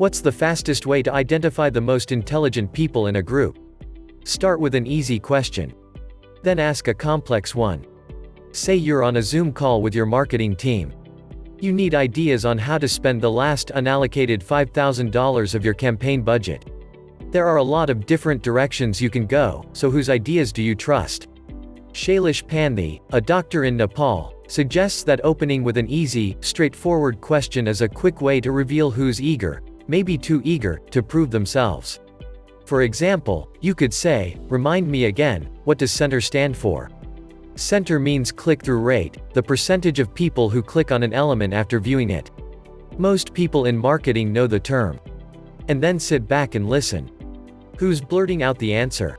What's the fastest way to identify the most intelligent people in a group? Start with an easy question. Then ask a complex one. Say you're on a Zoom call with your marketing team. You need ideas on how to spend the last unallocated $5,000 of your campaign budget. There are a lot of different directions you can go, so whose ideas do you trust? Shailesh Panthee, a doctor in Nepal, suggests that opening with an easy, straightforward question is a quick way to reveal who's eager, maybe too eager, to prove themselves. For example, you could say, "Remind me again, what does center stand for?" Center means click-through rate, the percentage of people who click on an element after viewing it. Most people in marketing know the term. And then sit back and listen. Who's blurting out the answer?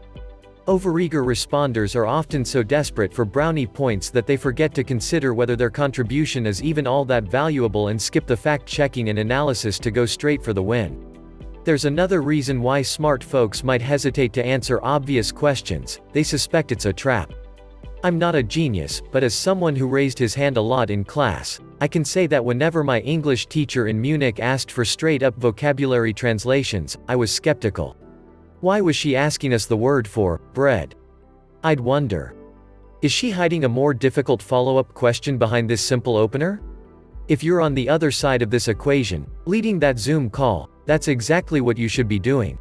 Overeager responders are often so desperate for brownie points that they forget to consider whether their contribution is even all that valuable and skip the fact-checking and analysis to go straight for the win. There's another reason why smart folks might hesitate to answer obvious questions: they suspect it's a trap. I'm not a genius, but as someone who raised his hand a lot in class, I can say that whenever my English teacher in Munich asked for straight-up vocabulary translations, I was skeptical. Why was she asking us the word for bread? I'd wonder. Is she hiding a more difficult follow-up question behind this simple opener? If you're on the other side of this equation, leading that Zoom call, that's exactly what you should be doing.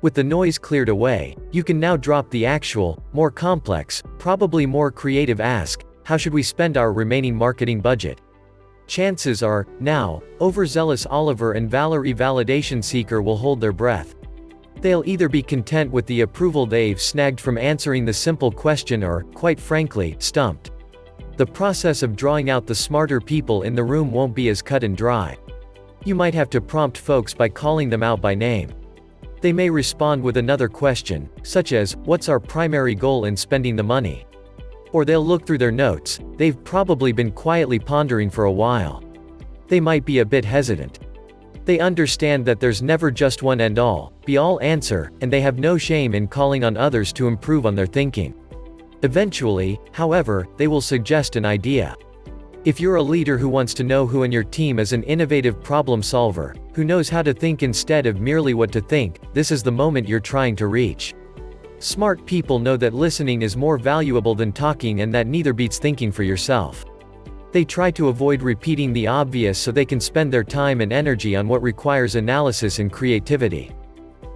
With the noise cleared away, you can now drop the actual, more complex, probably more creative ask: how should we spend our remaining marketing budget? Chances are, now, overzealous Oliver and Valerie validation seeker will hold their breath. They'll either be content with the approval they've snagged from answering the simple question or, quite frankly, stumped. The process of drawing out the smarter people in the room won't be as cut and dry. You might have to prompt folks by calling them out by name. They may respond with another question, such as, "What's our primary goal in spending the money?" Or they'll look through their notes they've probably been quietly pondering for a while. They might be a bit hesitant. They understand that there's never just one end-all, be-all answer, and they have no shame in calling on others to improve on their thinking. Eventually, however, they will suggest an idea. If you're a leader who wants to know who in your team is an innovative problem solver, who knows how to think instead of merely what to think, this is the moment you're trying to reach. Smart people know that listening is more valuable than talking and that neither beats thinking for yourself. They try to avoid repeating the obvious so they can spend their time and energy on what requires analysis and creativity.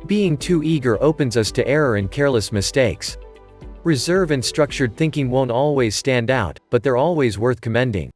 Being too eager opens us to error and careless mistakes. Reserve and structured thinking won't always stand out, but they're always worth commending.